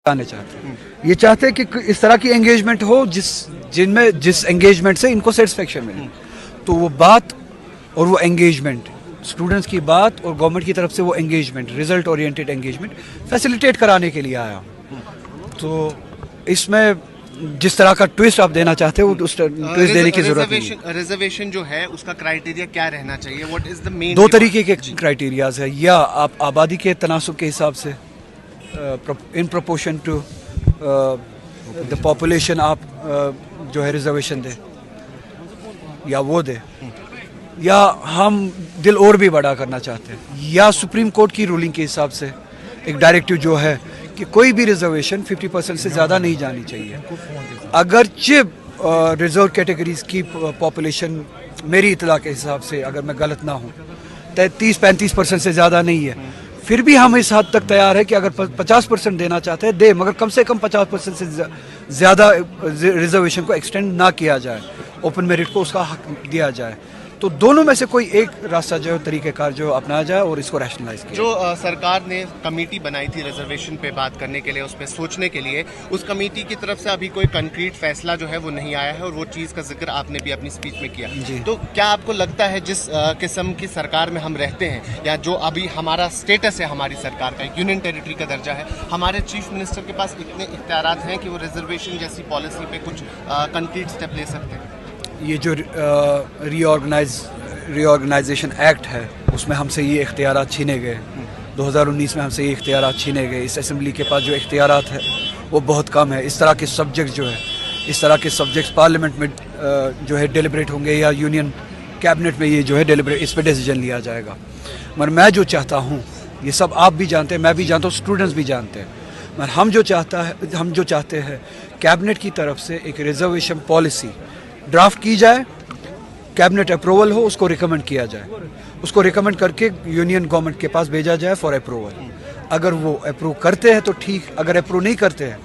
आने चाहते हैं, ये चाहते हैं कि इस तरह की एंगेजमेंट हो जिस एंगेजमेंट से इनको सेटिस्फेक्शन मिले। तो वो बात और वो एंगेजमेंट, स्टूडेंट्स की बात और गवर्नमेंट की तरफ से वो engagement, result oriented engagement facilitate कराने के लिए आया। तो इसमें जिस तरह का ट्विस्ट आप देना चाहते हो उस ट्विस्ट देने की जरूरत नहीं है। रिजर्वेशन जो है उसका क्राइटेरिया क्या रहना चाहिए? What is the main? दो तरीके के क्राइटेरियाज है, या आप आबादी के तनासुब के हिसाब से in proportion to the population आप जो है रिजर्वेशन दे, या वो दे, या हम दिल और भी बड़ा करना चाहते हैं, या सुप्रीम कोर्ट की रूलिंग के हिसाब से एक डायरेक्टिव जो है कि कोई भी रिजर्वेशन 50% से ज़्यादा नहीं जानी चाहिए। अगरचे रिजर्व कैटेगरीज की पॉपुलेशन मेरी इतला के हिसाब से, अगर मैं गलत ना हूँ, 30-35% से ज़्यादा नहीं है, फिर भी हम इस हद तक तैयार है कि अगर 50% देना चाहते हैं दे, मगर कम से कम 50% से ज़्यादा रिजर्वेशन को एक्सटेंड ना किया जाए, ओपन मेरिट को उसका हक दिया जाए। तो दोनों में से कोई एक रास्ता जो तरीक़ेकार जो अपनाया जाए और इसको रैशनलाइज किया। जो सरकार ने कमेटी बनाई थी रिजर्वेशन पे बात करने के लिए, उस पर सोचने के लिए, उस कमेटी की तरफ से अभी कोई कंक्रीट फैसला जो है वो नहीं आया है, और वो चीज़ का जिक्र आपने भी अपनी स्पीच में किया। तो क्या आपको लगता है जिस किस्म की सरकार में हम रहते हैं, या जो अभी हमारा स्टेटस है हमारी सरकार का, यूनियन टेरिटरी का दर्जा है, हमारे चीफ मिनिस्टर के पास इतने इख्तियारात हैं कि वो रिजर्वेशन जैसी पॉलिसी पे कुछ कंक्रीट स्टेप ले सकते हैं? ये जो रीऑर्गेनाइजेशन एक्ट है उसमें हमसे ये इख्तियारात छीने गए। 2019 में हमसे ये इख्तियारात छीने गए। इस असेंबली के पास जो इख्तियारात है वो बहुत कम है। इस तरह के सब्जेक्ट जो है, इस तरह के सब्जेक्ट्स पार्लियामेंट में जो है डेलिब्रेट होंगे, या यूनियन कैबिनेट में ये जो है डेलिब्रेट, इस पर डिसीजन लिया जाएगा। मगर मैं जो चाहता हूँ, ये सब आप भी जानते हैं, मैं भी जानता हूँ, स्टूडेंट्स भी जानते हैं, मगर हम जो चाहते हैं कैबिनेट की तरफ से एक रिजर्वेशन पॉलिसी ड्राफ्ट की जाए, कैबिनेट अप्रूवल हो, उसको रिकमेंड किया जाए, उसको रिकमेंड करके यूनियन गवर्नमेंट के पास भेजा जाए फॉर अप्रूवल। अगर वो अप्रूव करते हैं तो ठीक, अगर अप्रूव नहीं करते हैं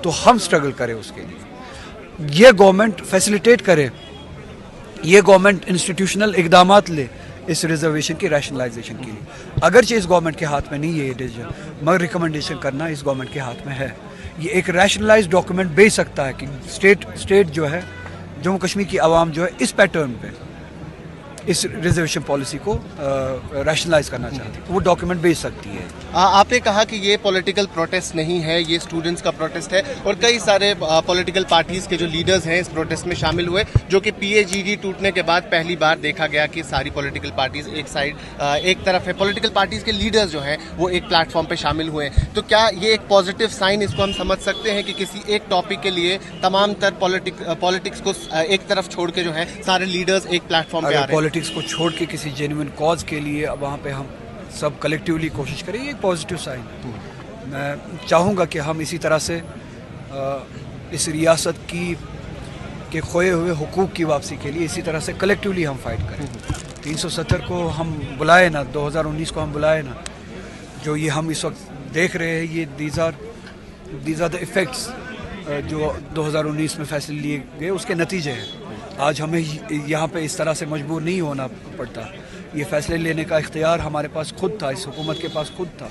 तो हम स्ट्रगल करें उसके लिए। ये गवर्नमेंट फैसिलिटेट करे, ये गवर्नमेंट इंस्टीट्यूशनल इकदामात ले इस रिजर्वेशन की रैशनलाइजेशन के लिए। अगरचे इस गवर्नमेंट के हाथ में नहीं है ये डिसीजन, मगर रिकमेंडेशन करना इस गवर्नमेंट के हाथ में है। ये एक रैशनलाइज डॉक्यूमेंट भेज सकता है कि स्टेट जो है, जम्मू कश्मीर की आवाम जो है इस पैटर्न पे इस रिजर्वेशन पॉलिसी को रैशनलाइज करना चाहती है, वो डॉक्यूमेंट भेज सकती है। आपने कहा कि ये पॉलिटिकल प्रोटेस्ट नहीं है, ये स्टूडेंट्स का प्रोटेस्ट है, और कई सारे पॉलिटिकल पार्टीज के जो लीडर्स हैं इस प्रोटेस्ट में शामिल हुए, जो कि PAGD टूटने के बाद पहली बार देखा गया कि सारी पॉलिटिकल पार्टीज एक तरफ है। पॉलिटिकल पार्टीज के लीडर्स जो हैं वो एक प्लेटफॉर्म पे शामिल हुए। तो क्या ये एक पॉजिटिव साइन इसको हम समझ सकते हैं कि किसी एक टॉपिक के लिए तमाम तर पॉलिटिक्स को एक तरफ छोड़ के जो है सारे लीडर्स एक प्लेटफॉर्म पे आ रहे हैं? पॉलिटिक्स को छोड़ के किसी जेन्युइन कॉज के लिए वहाँ पे हम सब कलेक्टिवली कोशिश करें, ये एक पॉजिटिव साइन है। मैं चाहूँगा कि हम इसी तरह से इस रियासत के खोए हुए हुकूक की वापसी के लिए इसी तरह से कलेक्टिवली हम फाइट करें। 370 को हम बुलाए ना, 2019 को हम बुलाए ना, जो ये हम इस वक्त देख रहे हैं, ये दीज आर द इफ़ेक्ट्स जो 2019 में फैसले लिए गए, उसके नतीजे हैं। आज हमें यहाँ पे इस तरह से मजबूर नहीं होना पड़ता। ये फैसले लेने का इख्तियार हमारे पास खुद था, इस हुकूमत के पास खुद था।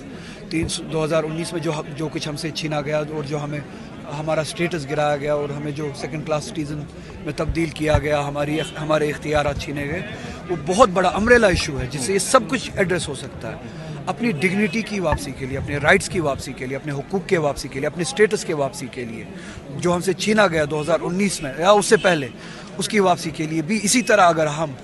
2019 में जो कुछ हमसे छीना गया और जो हमारा स्टेटस गिराया गया और हमें जो सेकंड क्लास सिटीज़न में तब्दील किया गया, हमारे इख्तियारात छीने गए, वो बहुत बड़ा अम्ब्रेला इशू है जिससे ये सब कुछ एड्रेस हो सकता है। अपनी डिग्निटी की वापसी के लिए, अपने राइट्स की वापसी के लिए, अपने हुकूक के वापसी के लिए, अपने स्टेटस के वापसी के लिए, जो हमसे छीना गया 2019 में या उससे पहले, उसकी वापसी के लिए भी इसी तरह अगर हम